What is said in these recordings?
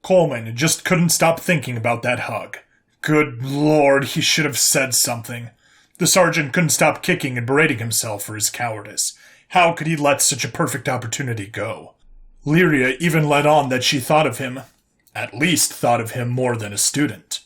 Coleman just couldn't stop thinking about that hug. Good Lord, he should have said something. The sergeant couldn't stop kicking and berating himself for his cowardice. How could he let such a perfect opportunity go? Lyria even let on that she thought of him, at least thought of him more than a student.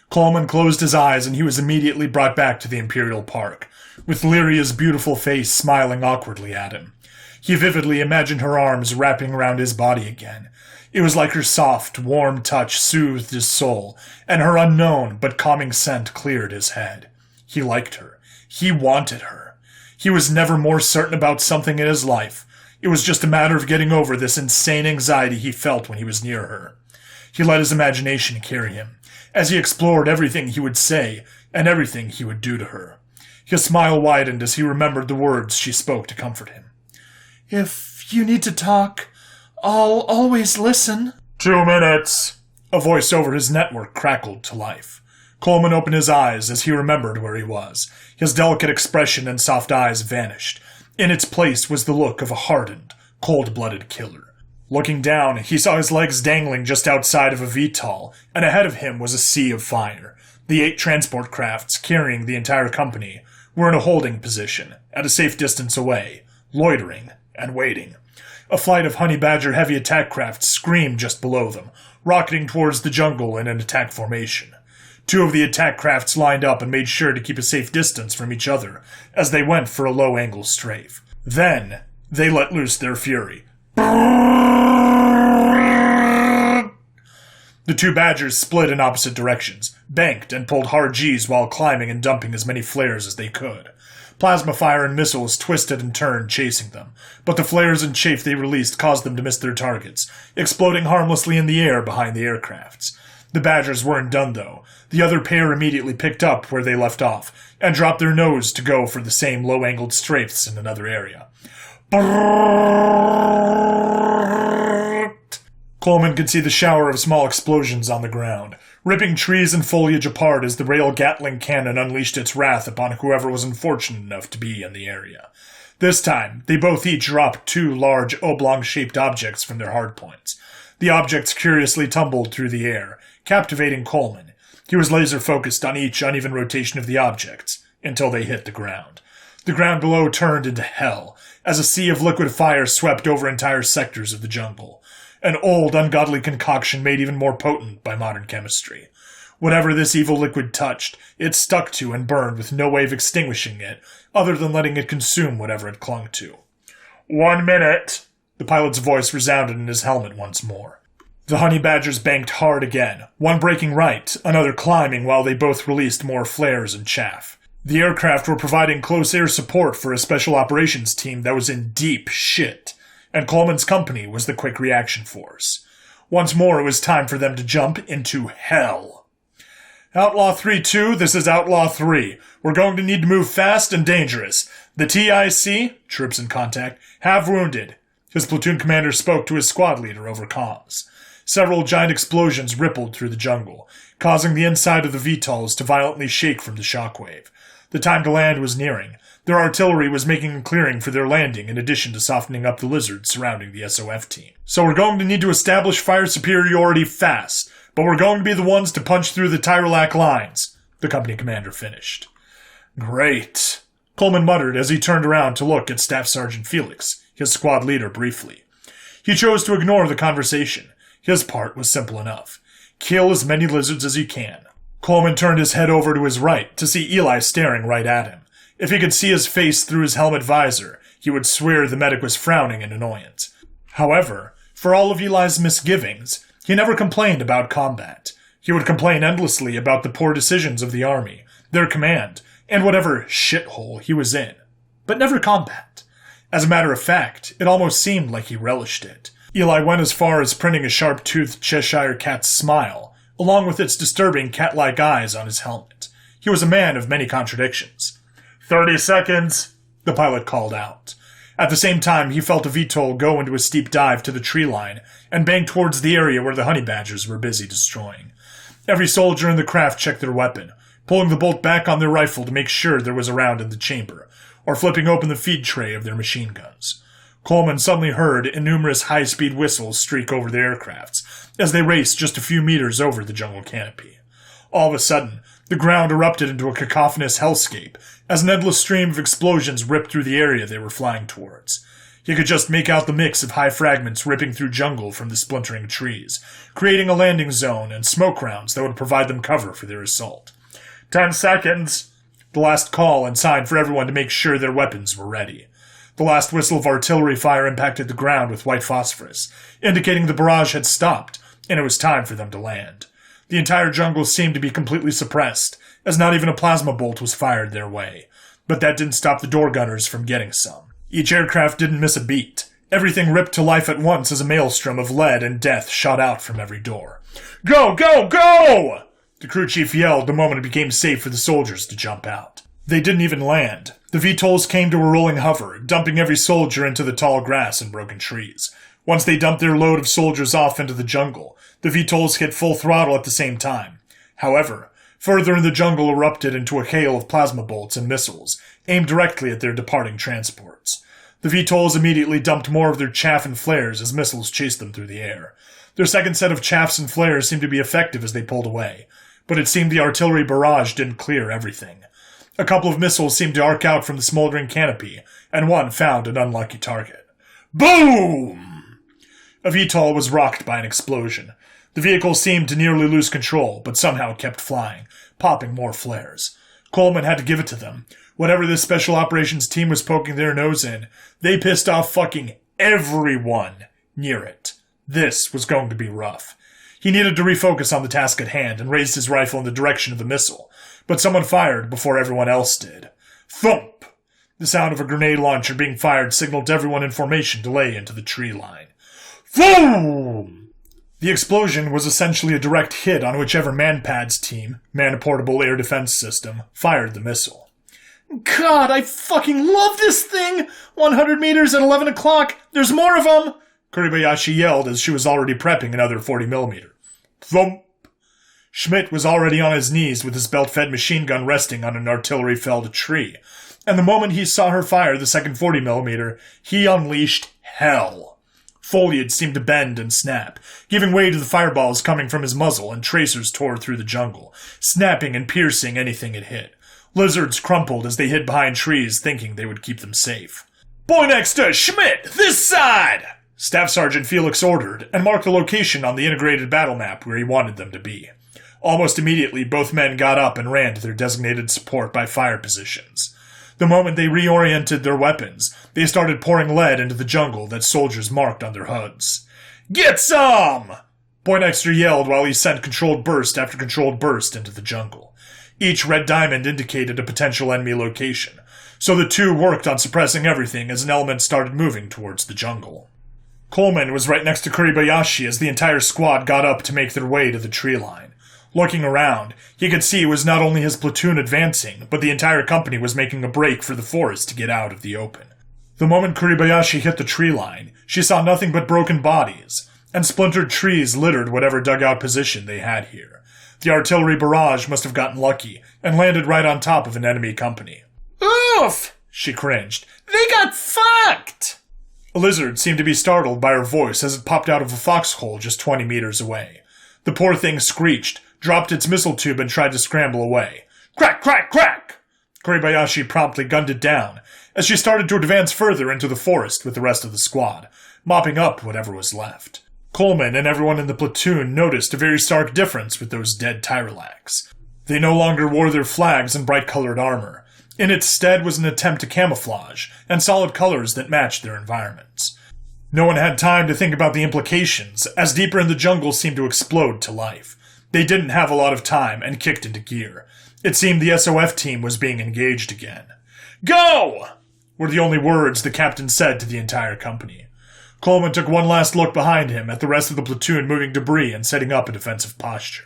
Coleman closed his eyes and he was immediately brought back to the Imperial Park, with Lyria's beautiful face smiling awkwardly at him. He vividly imagined her arms wrapping around his body again. It was like her soft, warm touch soothed his soul, and her unknown but calming scent cleared his head. He liked her. He wanted her. He was never more certain about something in his life. It was just a matter of getting over this insane anxiety he felt when he was near her. He let his imagination carry him, as he explored everything he would say and everything he would do to her. His smile widened as he remembered the words she spoke to comfort him. "If you need to talk, I'll always listen." 2 minutes. A voice over his network crackled to life. Coleman opened his eyes as he remembered where he was. His delicate expression and soft eyes vanished. In its place was the look of a hardened, cold-blooded killer. Looking down, he saw his legs dangling just outside of a VTOL, and ahead of him was a sea of fire. The 8 transport crafts, carrying the entire company, were in a holding position, at a safe distance away, loitering and waiting. A flight of Honey Badger heavy attack crafts screamed just below them, rocketing towards the jungle in an attack formation. 2 of the attack crafts lined up and made sure to keep a safe distance from each other as they went for a low-angle strafe. Then, they let loose their fury. The 2 Badgers split in opposite directions, banked and pulled hard Gs while climbing and dumping as many flares as they could. Plasma fire and missiles twisted and turned, chasing them, but the flares and chaff they released caused them to miss their targets, exploding harmlessly in the air behind the aircrafts. The Badgers weren't done, though. The other pair immediately picked up where they left off, and dropped their nose to go for the same low-angled strafes in another area. Coleman could see the shower of small explosions on the ground, ripping trees and foliage apart as the rail Gatling cannon unleashed its wrath upon whoever was unfortunate enough to be in the area. This time, they both each dropped 2 large oblong-shaped objects from their hardpoints. The objects curiously tumbled through the air, captivating Coleman. He was laser-focused on each uneven rotation of the objects, until they hit the ground. The ground below turned into hell, as a sea of liquid fire swept over entire sectors of the jungle. An old, ungodly concoction made even more potent by modern chemistry. Whatever this evil liquid touched, it stuck to and burned with no way of extinguishing it, other than letting it consume whatever it clung to. 1 minute! The pilot's voice resounded in his helmet once more. The Honey Badgers banked hard again, one breaking right, another climbing while they both released more flares and chaff. The aircraft were providing close air support for a special operations team that was in deep shit, and Coleman's company was the quick reaction force. Once more it was time for them to jump into hell. Outlaw 3-2, this is Outlaw 3. We're going to need to move fast and dangerous. The TIC, troops in contact, have wounded. His platoon commander spoke to his squad leader over comms. Several giant explosions rippled through the jungle, causing the inside of the VTOLs to violently shake from the shockwave. The time to land was nearing. Their artillery was making a clearing for their landing in addition to softening up the lizards surrounding the SOF team. So we're going to need to establish fire superiority fast, but we're going to be the ones to punch through the Tyrolac lines, the company commander finished. Great, Coleman muttered as he turned around to look at Staff Sergeant Felix, his squad leader, briefly. He chose to ignore the conversation. His part was simple enough. Kill as many lizards as you can. Coleman turned his head over to his right to see Eli staring right at him. If he could see his face through his helmet visor, he would swear the medic was frowning in annoyance. However, for all of Eli's misgivings, he never complained about combat. He would complain endlessly about the poor decisions of the army, their command, and whatever shithole he was in. But never combat. As a matter of fact, it almost seemed like he relished it. Eli went as far as printing a sharp-toothed Cheshire cat's smile, along with its disturbing cat-like eyes on his helmet. He was a man of many contradictions. 30 seconds, the pilot called out. At the same time, he felt a VTOL go into a steep dive to the tree line and bank towards the area where the Honey Badgers were busy destroying. Every soldier in the craft checked their weapon, pulling the bolt back on their rifle to make sure there was a round in the chamber, or flipping open the feed tray of their machine guns. Coleman suddenly heard numerous high-speed whistles streak over the aircrafts as they raced just a few meters over the jungle canopy. All of a sudden, the ground erupted into a cacophonous hellscape as an endless stream of explosions ripped through the area they were flying towards. You could just make out the mix of high fragments ripping through jungle from the splintering trees, creating a landing zone and smoke rounds that would provide them cover for their assault. 10 seconds! The last call and sign for everyone to make sure their weapons were ready. The last whistle of artillery fire impacted the ground with white phosphorus, indicating the barrage had stopped, and it was time for them to land. The entire jungle seemed to be completely suppressed, as not even a plasma bolt was fired their way. But that didn't stop the door gunners from getting some. Each aircraft didn't miss a beat. Everything ripped to life at once as a maelstrom of lead and death shot out from every door. Go, go, go! The crew chief yelled the moment it became safe for the soldiers to jump out. They didn't even land. The VTOLs came to a rolling hover, dumping every soldier into the tall grass and broken trees. Once they dumped their load of soldiers off into the jungle, the VTOLs hit full throttle at the same time. However, further in the jungle erupted into a hail of plasma bolts and missiles, aimed directly at their departing transports. The VTOLs immediately dumped more of their chaff and flares as missiles chased them through the air. Their second set of chaffs and flares seemed to be effective as they pulled away, but it seemed the artillery barrage didn't clear everything. A couple of missiles seemed to arc out from the smoldering canopy, and one found an unlucky target. Boom! A VTOL was rocked by an explosion. The vehicle seemed to nearly lose control, but somehow kept flying, popping more flares. Coleman had to give it to them. Whatever this special operations team was poking their nose in, they pissed off fucking everyone near it. This was going to be rough. He needed to refocus on the task at hand and raised his rifle in the direction of the missile, but someone fired before everyone else did. Thump! The sound of a grenade launcher being fired signaled everyone in formation to lay into the tree line. Boom! The explosion was essentially a direct hit on whichever Manpad's team, Man-Portable Air Defense System, fired the missile. God, I fucking love this thing! 100 meters at 11 o'clock! There's more of them! Kuribayashi yelled as she was already prepping another 40mm. Thump! Schmidt was already on his knees with his belt-fed machine gun resting on an artillery-felled tree, and the moment he saw her fire the second 40mm, he unleashed hell. Foliage seemed to bend and snap, giving way to the fireballs coming from his muzzle, and tracers tore through the jungle, snapping and piercing anything it hit. Lizards crumpled as they hid behind trees, thinking they would keep them safe. Boy next to Schmidt, this side! Staff Sergeant Felix ordered, and marked the location on the integrated battle map where he wanted them to be. Almost immediately, both men got up and ran to their designated support by fire positions. The moment they reoriented their weapons, they started pouring lead into the jungle that soldiers marked on their hoods. Get some! Poindexter yelled while he sent controlled burst after controlled burst into the jungle. Each red diamond indicated a potential enemy location, so the two worked on suppressing everything as an element started moving towards the jungle. Coleman was right next to Kuribayashi as the entire squad got up to make their way to the tree line. Looking around, he could see it was not only his platoon advancing, but the entire company was making a break for the forest to get out of the open. The moment Kuribayashi hit the tree line, she saw nothing but broken bodies, and splintered trees littered whatever dugout position they had here. The artillery barrage must have gotten lucky, and landed right on top of an enemy company. Oof! She cringed. They got fucked! A lizard seemed to be startled by her voice as it popped out of a foxhole just 20 meters away. The poor thing screeched, dropped its missile tube, and tried to scramble away. Crack, crack, crack! Kuribayashi promptly gunned it down, as she started to advance further into the forest with the rest of the squad, mopping up whatever was left. Coleman and everyone in the platoon noticed a very stark difference with those dead Tyrolacs. They no longer wore their flags and bright-colored armor. In its stead was an attempt to camouflage, and solid colors that matched their environments. No one had time to think about the implications, as deeper in the jungle seemed to explode to life. They didn't have a lot of time, and kicked into gear. It seemed the SOF team was being engaged again. Go! Were the only words the captain said to the entire company. Coleman took one last look behind him at the rest of the platoon moving debris and setting up a defensive posture.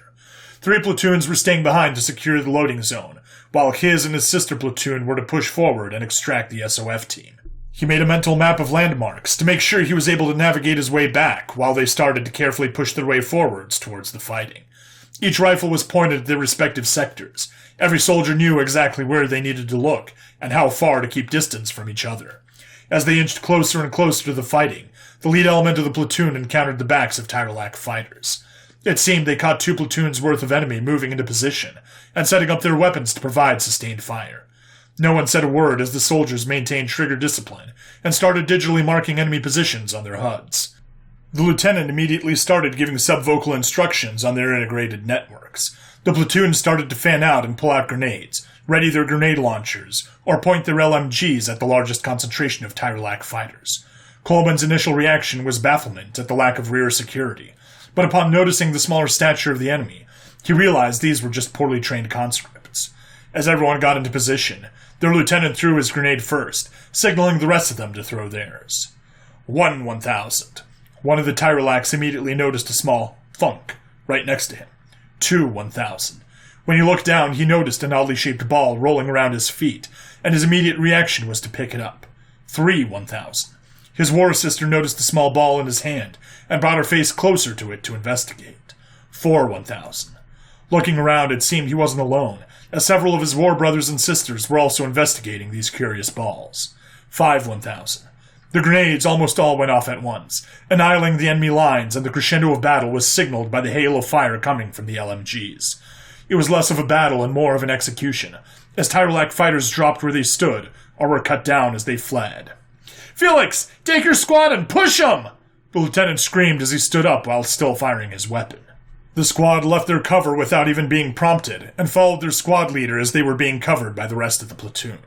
3 platoons were staying behind to secure the loading zone, while his and his sister platoon were to push forward and extract the SOF team. He made a mental map of landmarks to make sure he was able to navigate his way back while they started to carefully push their way forwards towards the fighting. Each rifle was pointed at their respective sectors. Every soldier knew exactly where they needed to look and how far to keep distance from each other. As they inched closer and closer to the fighting, the lead element of the platoon encountered the backs of Tyrolak fighters. It seemed they caught 2 platoons worth of enemy moving into position and setting up their weapons to provide sustained fire. No one said a word as the soldiers maintained trigger discipline and started digitally marking enemy positions on their HUDs. The lieutenant immediately started giving subvocal instructions on their integrated networks. The platoon started to fan out and pull out grenades, ready their grenade launchers, or point their LMGs at the largest concentration of Tyrolak fighters. Coleman's initial reaction was bafflement at the lack of rear security, but upon noticing the smaller stature of the enemy, he realized these were just poorly trained conscripts. As everyone got into position, their lieutenant threw his grenade first, signaling the rest of them to throw theirs. 1,000. One of the Tyrolaks immediately noticed a small thunk right next to him. 1,000. When he looked down, he noticed an oddly shaped ball rolling around his feet, and his immediate reaction was to pick it up. 1,000. His war sister noticed the small ball in his hand and brought her face closer to it to investigate. 1,000. Looking around, it seemed he wasn't alone, as several of his war brothers and sisters were also investigating these curious balls. 1,000. The grenades almost all went off at once, annihilating the enemy lines, and the crescendo of battle was signaled by the hail of fire coming from the LMGs. It was less of a battle and more of an execution, as Tyrolak fighters dropped where they stood, or were cut down as they fled. "Felix, take your squad and push 'em!" the lieutenant screamed as he stood up while still firing his weapon. The squad left their cover without even being prompted, and followed their squad leader as they were being covered by the rest of the platoon.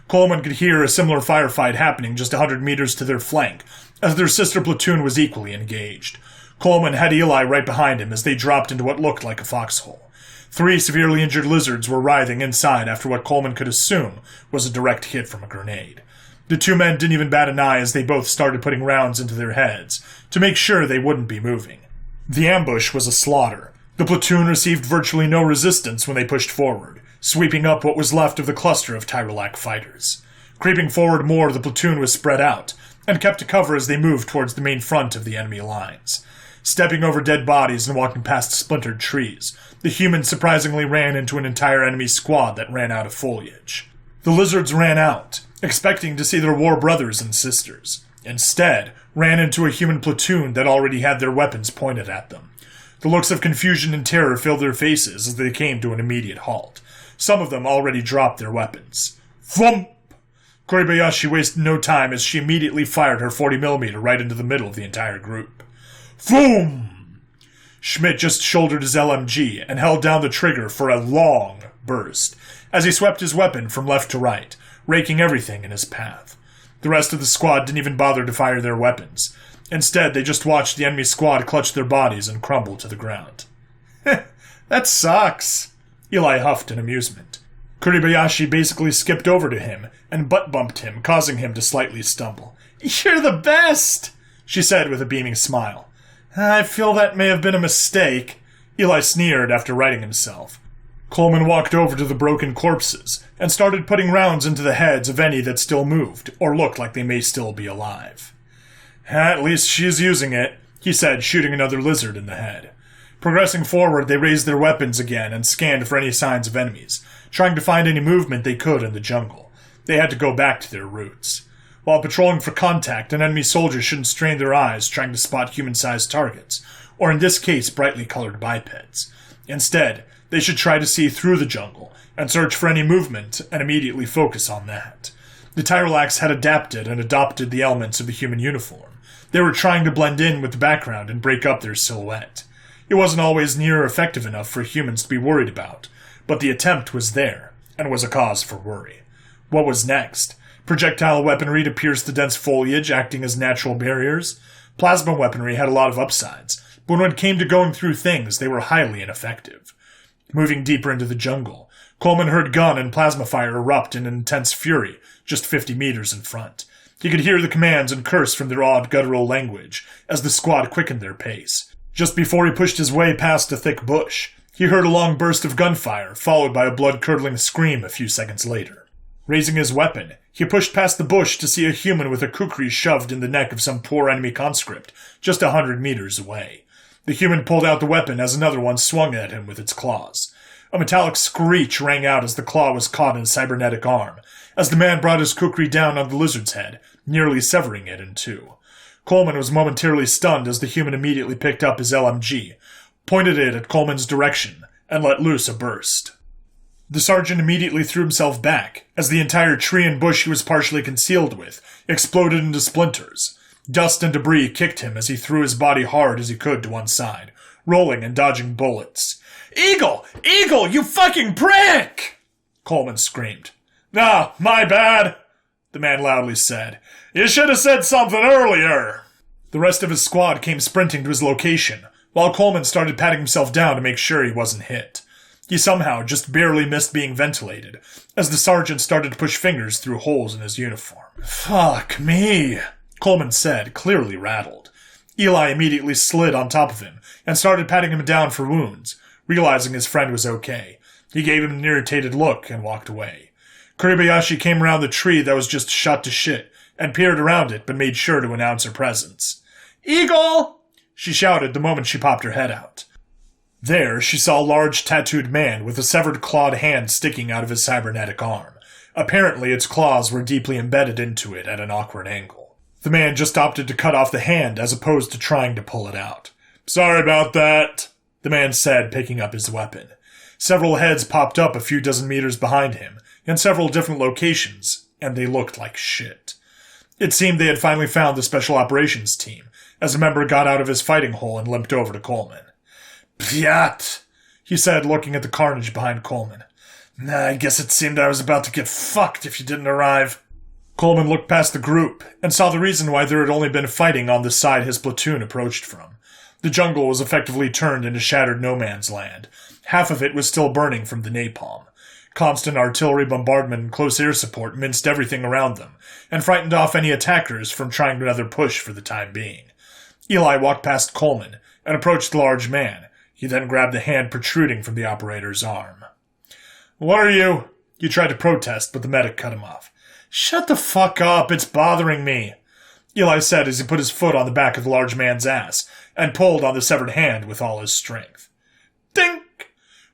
Coleman could hear a similar firefight happening just 100 meters to their flank, as their sister platoon was equally engaged. Coleman had Eli right behind him as they dropped into what looked like a foxhole. 3 severely injured lizards were writhing inside after what Coleman could assume was a direct hit from a grenade. The 2 men didn't even bat an eye as they both started putting rounds into their heads to make sure they wouldn't be moving. The ambush was a slaughter. The platoon received virtually no resistance when they pushed forward, sweeping up what was left of the cluster of Tyrolak fighters. Creeping forward more, the platoon was spread out, and kept to cover as they moved towards the main front of the enemy lines. Stepping over dead bodies and walking past splintered trees, the humans surprisingly ran into an entire enemy squad that ran out of foliage. The lizards ran out, expecting to see their war brothers and sisters. Instead, ran into a human platoon that already had their weapons pointed at them. The looks of confusion and terror filled their faces as they came to an immediate halt. Some of them already dropped their weapons. Thump! Kuribayashi wasted no time as she immediately fired her 40mm right into the middle of the entire group. Boom! Schmidt just shouldered his LMG and held down the trigger for a long burst as he swept his weapon from left to right, raking everything in his path. The rest of the squad didn't even bother to fire their weapons. Instead, they just watched the enemy squad clutch their bodies and crumble to the ground. That sucks, Eli huffed in amusement. Kuribayashi basically skipped over to him and butt-bumped him, causing him to slightly stumble. "You're the best," she said with a beaming smile. "I feel that may have been a mistake," Eli sneered after righting himself. Coleman walked over to the broken corpses and started putting rounds into the heads of any that still moved or looked like they may still be alive. "At least she's using it," he said, shooting another lizard in the head. Progressing forward, they raised their weapons again and scanned for any signs of enemies, trying to find any movement they could in the jungle. They had to go back to their roots. While patrolling for contact, an enemy soldier shouldn't strain their eyes trying to spot human-sized targets, or in this case, brightly colored bipeds. Instead, they should try to see through the jungle and search for any movement and immediately focus on that. The Tyrolaks had adapted and adopted the elements of the human uniform. They were trying to blend in with the background and break up their silhouette. It wasn't always near effective enough for humans to be worried about, but the attempt was there, and was a cause for worry. What was next? Projectile weaponry to pierce the dense foliage, acting as natural barriers? Plasma weaponry had a lot of upsides, but when it came to going through things, they were highly ineffective. Moving deeper into the jungle, Coleman heard gun and plasma fire erupt in intense fury, just 50 meters in front. He could hear the commands and curse from their odd guttural language as the squad quickened their pace. Just before he pushed his way past a thick bush, he heard a long burst of gunfire, followed by a blood-curdling scream a few seconds later. Raising his weapon, he pushed past the bush to see a human with a kukri shoved in the neck of some poor enemy conscript, just 100 meters away. The human pulled out the weapon as another one swung at him with its claws. A metallic screech rang out as the claw was caught in a cybernetic arm, as the man brought his kukri down on the lizard's head nearly severing it in two. Coleman was momentarily stunned as the human immediately picked up his LMG, pointed it at Coleman's direction, and let loose a burst. The sergeant immediately threw himself back, as the entire tree and bush he was partially concealed with exploded into splinters. Dust and debris kicked him as he threw his body hard as he could to one side, rolling and dodging bullets. "Eagle! Eagle, you fucking prick!" Coleman screamed. "Ah, my bad," the man loudly said. "You should have said something earlier." The rest of his squad came sprinting to his location, while Coleman started patting himself down to make sure he wasn't hit. He somehow just barely missed being ventilated, as the sergeant started to push fingers through holes in his uniform. "Fuck me," Coleman said, clearly rattled. Eli immediately slid on top of him and started patting him down for wounds. Realizing his friend was okay, he gave him an irritated look and walked away. Kuribayashi came around the tree that was just shot to shit and peered around it but made sure to announce her presence. "Eagle!" she shouted the moment she popped her head out. There, she saw a large tattooed man with a severed clawed hand sticking out of his cybernetic arm. Apparently, its claws were deeply embedded into it at an awkward angle. The man just opted to cut off the hand as opposed to trying to pull it out. "Sorry about that," the man said, picking up his weapon. Several heads popped up a few dozen meters behind him, in several different locations, and they looked like shit. It seemed they had finally found the Special Operations team, as a member got out of his fighting hole and limped over to Coleman. "Pyat," he said, looking at the carnage behind Coleman. "I guess it seemed I was about to get fucked if you didn't arrive." Coleman looked past the group and saw the reason why there had only been fighting on the side his platoon approached from. The jungle was effectively turned into shattered no man's land. Half of it was still burning from the napalm. Constant artillery bombardment and close air support minced everything around them, and frightened off any attackers from trying another push for the time being. Eli walked past Coleman and approached the large man. He then grabbed the hand protruding from the operator's arm. "What are you?" He tried to protest, but the medic cut him off. "Shut the fuck up, it's bothering me," Eli said as he put his foot on the back of the large man's ass and pulled on the severed hand with all his strength. Dink!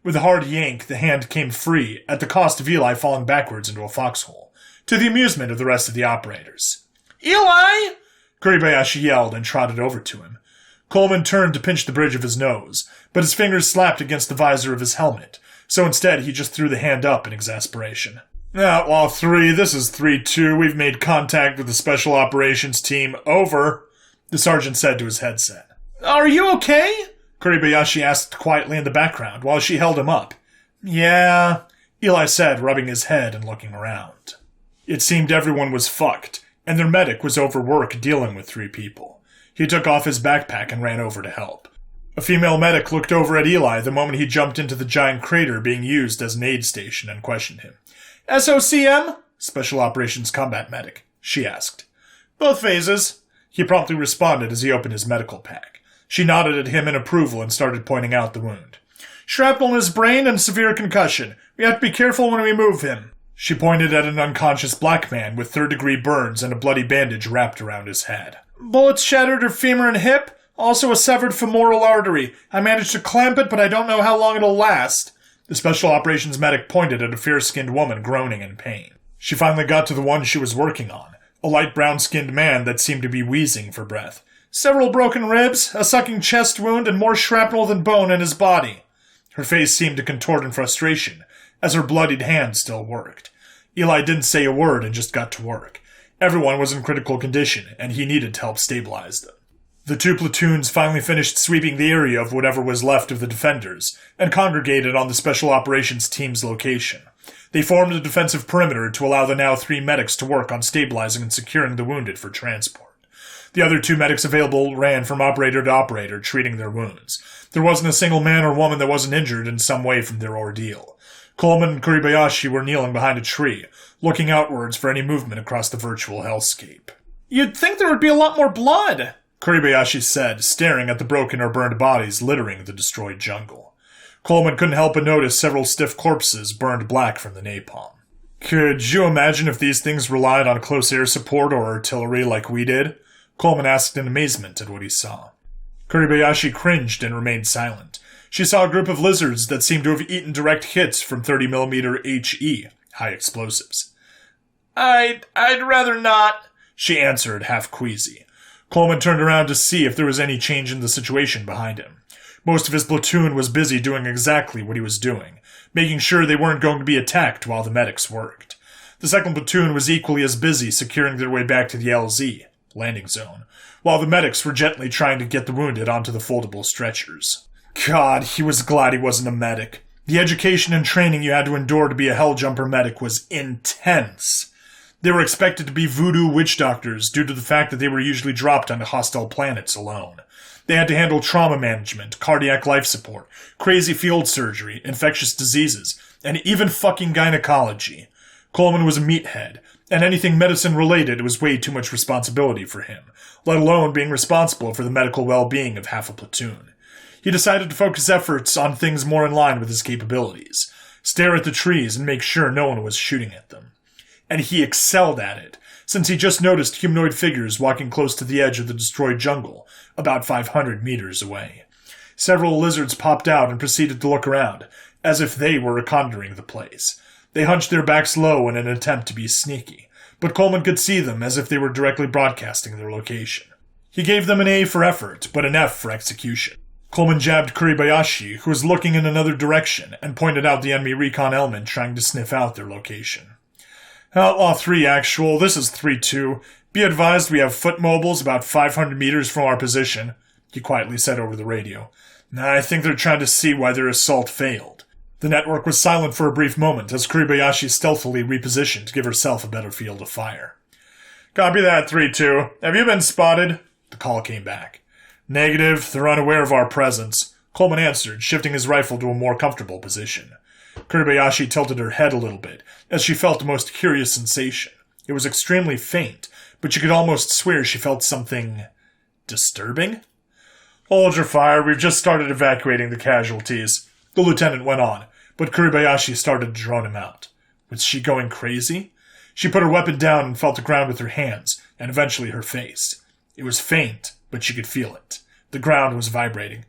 With a hard yank, the hand came free, at the cost of Eli falling backwards into a foxhole, to the amusement of the rest of the operators. "Eli!" Kuribayashi yelled and trotted over to him. Coleman turned to pinch the bridge of his nose, but his fingers slapped against the visor of his helmet, so instead he just threw the hand up in exasperation. "Outlaw 3, this is 3-2. We've made contact with the Special Operations team. Over," the sergeant said to his headset. "Are you okay?" Kuribayashi asked quietly in the background while she held him up. "Yeah," Eli said, rubbing his head and looking around. It seemed everyone was fucked, and their medic was overworked dealing with 3 people. He took off his backpack and ran over to help. A female medic looked over at Eli the moment he jumped into the giant crater being used as an aid station and questioned him. "SOCM?" Special Operations Combat Medic, she asked. "Both phases," he promptly responded as he opened his medical pack. She nodded at him in approval and started pointing out the wound. "Shrapnel in his brain and severe concussion. We have to be careful when we move him." She pointed at an unconscious black man with third-degree burns and a bloody bandage wrapped around his head. "Bullets shattered her femur and hip, also a severed femoral artery. I managed to clamp it, but I don't know how long it'll last." The Special Operations medic pointed at a fair-skinned woman groaning in pain. She finally got to the one she was working on, a light brown-skinned man that seemed to be wheezing for breath. "Several broken ribs, a sucking chest wound, and more shrapnel than bone in his body." Her face seemed to contort in frustration, as her bloodied hand still worked. Eli didn't say a word and just got to work. Everyone was in critical condition, and he needed to help stabilize them. The 2 platoons finally finished sweeping the area of whatever was left of the defenders, and congregated on the Special Operations team's location. They formed a defensive perimeter to allow the now 3 medics to work on stabilizing and securing the wounded for transport. The other 2 medics available ran from operator to operator, treating their wounds. There wasn't a single man or woman that wasn't injured in some way from their ordeal. Coleman and Kuribayashi were kneeling behind a tree, looking outwards for any movement across the virtual hellscape. "You'd think there would be a lot more blood," Kuribayashi said, staring at the broken or burned bodies littering the destroyed jungle. Coleman couldn't help but notice several stiff corpses burned black from the napalm. "Could you imagine if these things relied on close air support or artillery like we did?" Coleman asked in amazement at what he saw. Kuribayashi cringed and remained silent. She saw a group of lizards that seemed to have eaten direct hits from 30mm HE, high explosives. I'd rather not," she answered, half queasy. Coleman turned around to see if there was any change in the situation behind him. Most of his platoon was busy doing exactly what he was doing, making sure they weren't going to be attacked while the medics worked. The second platoon was equally as busy securing their way back to the LZ, landing zone, while the medics were gently trying to get the wounded onto the foldable stretchers. God, he was glad he wasn't a medic. The education and training you had to endure to be a Helljumper medic was intense. They were expected to be voodoo witch doctors due to the fact that they were usually dropped onto hostile planets alone. They had to handle trauma management, cardiac life support, crazy field surgery, infectious diseases, and even fucking gynecology. Coleman was a meathead, and anything medicine-related was way too much responsibility for him, let alone being responsible for the medical well-being of half a platoon. He decided to focus efforts on things more in line with his capabilities, stare at the trees and make sure no one was shooting at them. And he excelled at it, since he just noticed humanoid figures walking close to the edge of the destroyed jungle, about 500 meters away. Several lizards popped out and proceeded to look around, as if they were reconnoitering the place. They hunched their backs low in an attempt to be sneaky, but Coleman could see them as if they were directly broadcasting their location. He gave them an A for effort, but an F for execution. Coleman jabbed Kuribayashi, who was looking in another direction, and pointed out the enemy recon element trying to sniff out their location. Outlaw 3 actual, this is 3-2. Be advised we have foot mobiles about 500 meters from our position, he quietly said over the radio. I think they're trying to see why their assault failed. The network was silent for a brief moment as Kuribayashi stealthily repositioned to give herself a better field of fire. Copy that, 3-2. Have you been spotted? The call came back. Negative, they're unaware of our presence, Coleman answered, shifting his rifle to a more comfortable position. Kuribayashi tilted her head a little bit, as she felt a most curious sensation. It was extremely faint, but she could almost swear she felt something disturbing. Hold your fire, we've just started evacuating the casualties, the lieutenant went on, but Kuribayashi started to drone him out. Was she going crazy? She put her weapon down and felt the ground with her hands, and eventually her face. It was faint, but she could feel it. The ground was vibrating.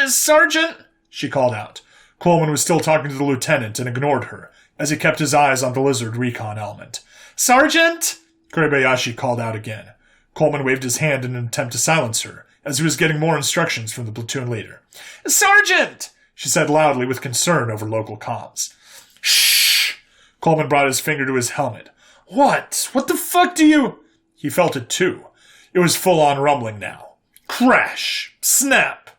Sergeant? She called out. Coleman was still talking to the lieutenant and ignored her, as he kept his eyes on the lizard recon element. Sergeant? Kuribayashi called out again. Coleman waved his hand in an attempt to silence her, as he was getting more instructions from the platoon leader. Sergeant! She said loudly with concern over local comms. Shh! Coleman brought his finger to his helmet. What? What the fuck do you... He felt it too. It was full-on rumbling now. Crash! Snap!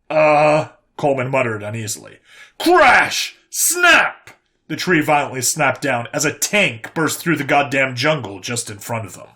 Coleman muttered uneasily. Crash! Snap! The tree violently snapped down as a tank burst through the goddamn jungle just in front of them.